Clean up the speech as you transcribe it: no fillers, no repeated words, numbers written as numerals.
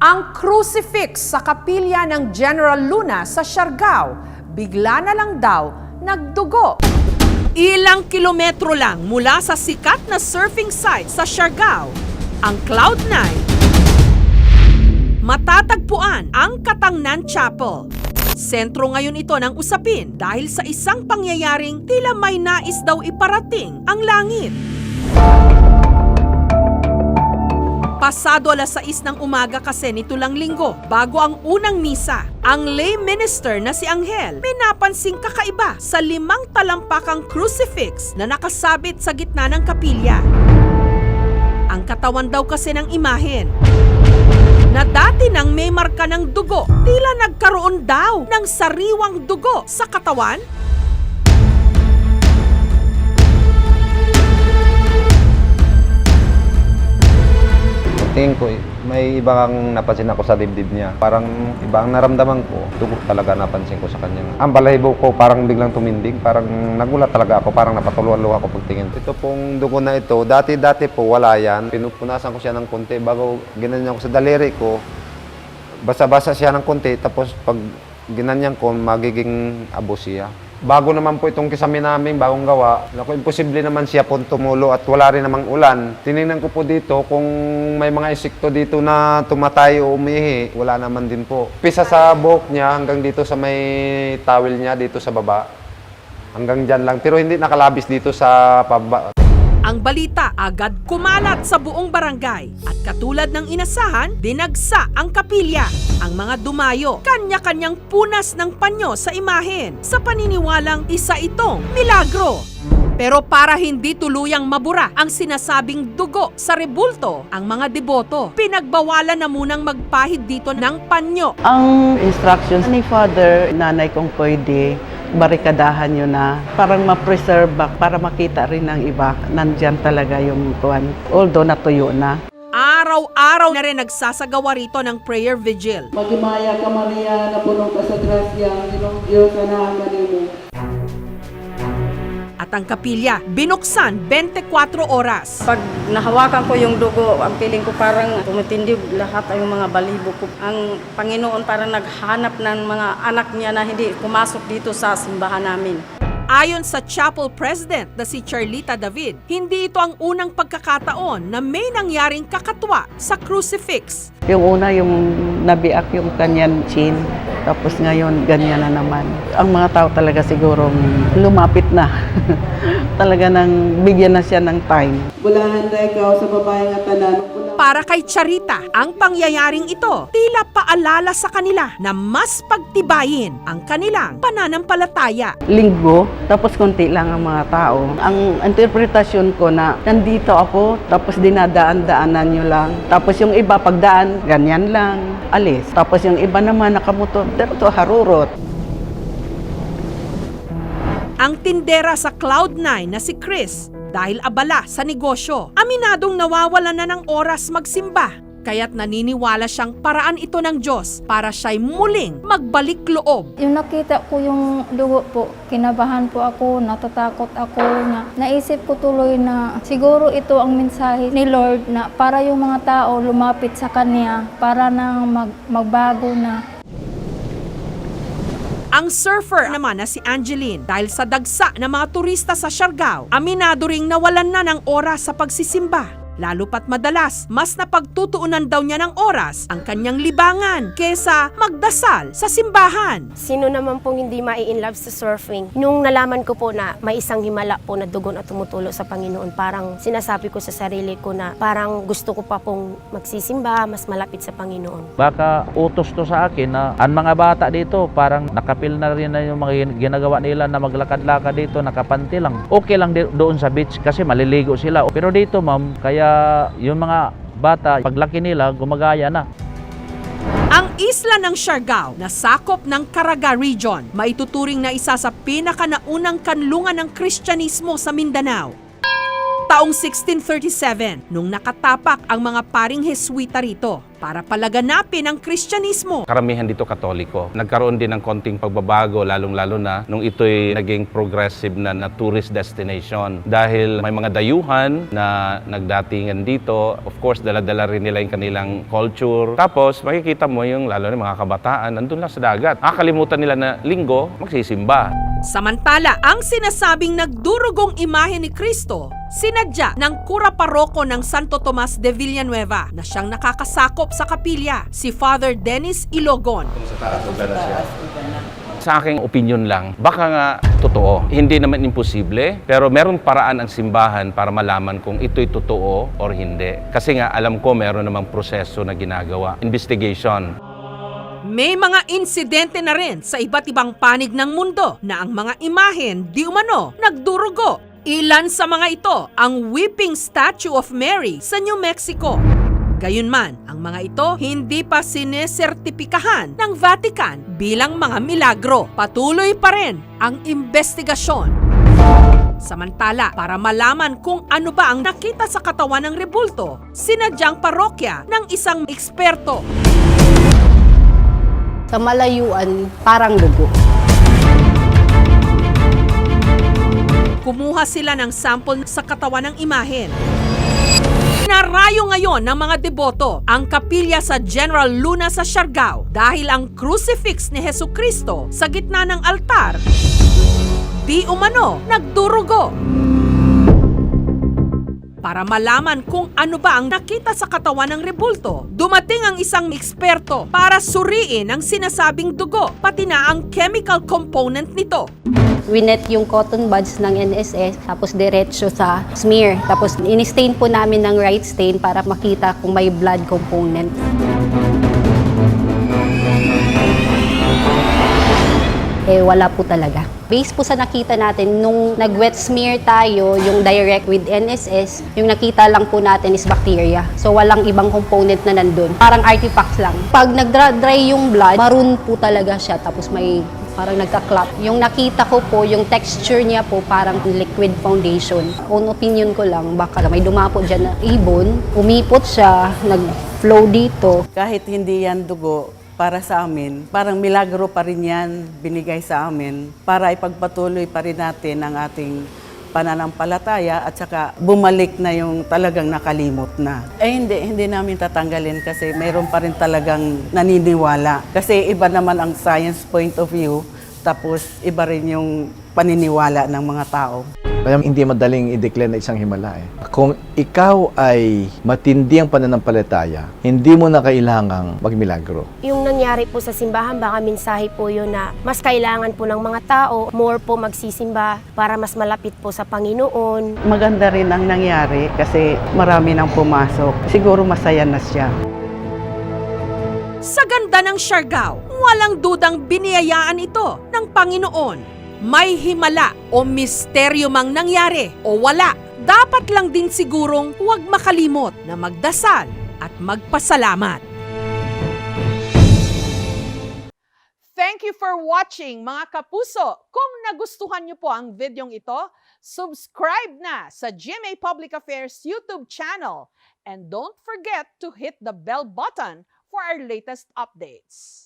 Ang crucifix sa kapilya ng General Luna sa Siargao, bigla na lang daw nagdugo. Ilang kilometro lang mula sa sikat na surfing site sa Siargao, ang Cloud9, matatagpuan ang Katangnan Chapel. Sentro ngayon ito ng usapin dahil sa isang pangyayaring tila may nais daw iparating ang langit. Pasado 6:00 ng umaga kasi nito lang linggo, bago ang unang misa, ang lay minister na si Angel may napansing kakaiba sa 5 talampakang crucifix na nakasabit sa gitna ng kapilya. Ang katawan daw kasi ng imahen, na dati nang may marka ng dugo, tila nagkaroon daw ng sariwang dugo sa katawan. Tingin ko, may ibang napansin ako sa dibdib niya. Parang ibang naramdaman ko. Dugo talaga napansin ko sa kanya. Ang balahibo ko parang biglang tumindig. Parang nagulat talaga ako. Parang napatuluan-luha ako pagtingin. Ito pong dugo na ito, dati po wala yan. Pinupunasan ko siya ng konti bago ginanyan ko sa daliri ko. Basa-basa siya ng konti. Tapos pag ginanyan ko, magiging abo siya. Bago naman po itong kisame namin, bagong gawa. Naku, imposible naman siya po tumulo at wala rin namang ulan. Tinignan ko po dito kung may mga insekto dito na tumatay o umihi. Wala naman din po. Pisa sa buhok niya hanggang dito sa may towel niya dito sa baba. Hanggang dyan lang. Pero hindi nakalabis dito sa pababa. Ang balita agad kumalat sa buong barangay at katulad ng inasahan, dinagsa ang kapilya. Ang mga dumayo, kanya-kanyang punas ng panyo sa imahen sa paniniwalang isa itong milagro. Pero para hindi tuluyang mabura ang sinasabing dugo sa rebulto, ang mga deboto, pinagbawalan na munang magpahid dito ng panyo. Ang instructions ni Father, nanay kong pwede barikadahan nyo na parang ma-preserve back para makita rin ng iba. Nandyan talaga yung kuwan. Although natuyo na. Araw-araw na rin nagsasagawa rito ng prayer vigil. Magimaya ka Maria, na puno ka sa grasya, Ginong Diyos na kanimo. At ang kapilya, binuksan 24 oras. Pag nahawakan ko yung dugo, ang feeling ko parang tumitindig lahat ang mga balibo ko. Ang Panginoon parang naghanap ng mga anak niya na hindi pumasok dito sa simbahan namin. Ayon sa chapel president na si Charlita David, hindi ito ang unang pagkakataon na may nangyaring kakatwa sa crucifix. Yung una, yung nabiak yung kanyan chin. Tapos ngayon, ganyan na naman. Ang mga tao talaga siguro lumapit na. Talaga nang bigyan na siya ng time. Bulahan na ikaw sa babae nga tanan. Para kay Charita, ang pangyayaring ito tila paalala sa kanila na mas pagtibayin ang kanilang pananampalataya. Linggo, tapos konti lang ang mga tao. Ang interpretasyon ko na nandito ako, tapos dinadaan-daanan nyo lang. Tapos yung iba pagdaan, ganyan lang, alis. Tapos yung iba naman nakamotor, dito harurot. Ang tindera sa Cloud9 na si Chris, dahil abala sa negosyo, aminadong nawawalan na ng oras magsimba. Kaya't naniniwala siyang paraan ito ng Diyos para siya'y muling magbalik loob. Yung nakita ko yung dugo po, kinabahan po ako, natatakot ako. Naisip ko tuloy na siguro ito ang mensahe ni Lord na para yung mga tao lumapit sa Kanya para nang magbago na. Ang surfer naman na si Angeline, dahil sa dagsa ng mga turista sa Siargao, aminado ring nawalan na ng oras sa pagsisimba. Lalo pat madalas, mas napagtutuunan daw niya ng oras ang kanyang libangan kesa magdasal sa simbahan. Sino naman pong hindi mai-inlove sa surfing? Nung nalaman ko po na may isang himala po na dugo na tumutulo sa Panginoon, parang sinasabi ko sa sarili ko na parang gusto ko pa pong magsisimba, mas malapit sa Panginoon. Baka utos to sa akin na ang mga bata dito parang nakapil na rin na yung mga ginagawa nila na maglakad-lakad dito, nakapanti lang. Okay lang doon sa beach kasi maliligo sila. Pero dito ma'am, kaya yung mga bata, paglaki nila, gumagaya na. Ang isla ng Siargao na sakop ng Caraga Region, maituturing na isa sa pinakanaunang kanlungan ng Kristyanismo sa Mindanao. Taong 1637, nung nakatapak ang mga paring Heswita rito, para palaganapin ang Kristyanismo. Karamihan dito Katoliko. Nagkaroon din ng konting pagbabago, lalong-lalo na nung ito'y naging progressive na tourist destination. Dahil may mga dayuhan na nagdatingan dito. Of course, dala-dala rin nila yung kanilang culture. Tapos, makikita mo yung lalo na mga kabataan, nandun lang sa dagat. Nakakalimutan nila na linggo, magsisimba. Samantala, ang sinasabing nagdurugong imahe ni Kristo, sinadya ng kura paroko ng Santo Tomas de Villanueva na siyang nakakasakop sa kapilya, si Father Dennis Ilogon. Sa aking opinion lang, baka nga totoo. Hindi naman imposible, pero meron paraan ang simbahan para malaman kung ito'y totoo or hindi. Kasi nga, alam ko meron namang proseso na ginagawa. Investigation. May mga insidente na rin sa iba't ibang panig ng mundo na ang mga imahen di umano nagdurugo. Ilan sa mga ito ang Weeping Statue of Mary sa New Mexico. Gayunman, ang mga ito hindi pa sinesertipikahan ng Vatican bilang mga milagro. Patuloy pa rin ang investigasyon. Samantala, para malaman kung ano ba ang nakita sa katawan ng rebulto, sinadyang parokya ng isang eksperto. Sa malayuan, parang dugo. Kumuha sila ng sample sa katawan ng imahen. Narayo ngayon ng mga deboto ang kapilya sa General Luna sa Siargao dahil ang crucifix ni Hesukristo sa gitna ng altar di umano nagdurugo. Para malaman kung ano ba ang nakita sa katawan ng rebulto, dumating ang isang eksperto para suriin ang sinasabing dugo, pati na ang chemical component nito. Winet yung cotton buds ng NSS, tapos diretso sa smear. Tapos in-stain po namin ng right stain para makita kung may blood component. Wala po talaga. Based po sa nakita natin, nung nag-wet smear tayo, yung direct with NSS, yung nakita lang po natin is bacteria. So walang ibang component na nandun. Parang artifacts lang. Pag nag-dry yung blood, maroon po talaga siya. Tapos may parang nagka-clot. Yung nakita ko po, yung texture niya po parang liquid foundation. Own opinion ko lang, baka may dumapo dyan na ibon, umipot siya, nag-flow dito. Kahit hindi yan dugo, para sa amin, parang milagro pa rin yan binigay sa amin para ipagpatuloy pa rin natin ang ating pananampalataya at saka bumalik na yung talagang nakalimot na. Hindi namin tatanggalin kasi mayroon pa rin talagang naniniwala. Kasi iba naman ang science point of view, tapos iba rin yung paniniwala ng mga tao. Kaya hindi madaling i-declare na isang himala eh. Kung ikaw ay matindi ang pananampalataya, hindi mo na kailangang magmilagro. Yung nangyari po sa simbahan, baka mensahe po yun na mas kailangan po ng mga tao, more po magsisimba para mas malapit po sa Panginoon. Maganda rin ang nangyari kasi marami nang pumasok. Siguro masaya na siya. Sa ganda ng Siargao, walang dudang biniyayaan ito ng Panginoon. May himala o misteryo mang nangyari o wala, dapat lang din sigurong huwag makalimot na magdasal at magpasalamat. Thank you for watching mga kapuso. Kung nagustuhan niyo po ang videong ito, subscribe na sa GMA Public Affairs YouTube channel and don't forget to hit the bell button for our latest updates.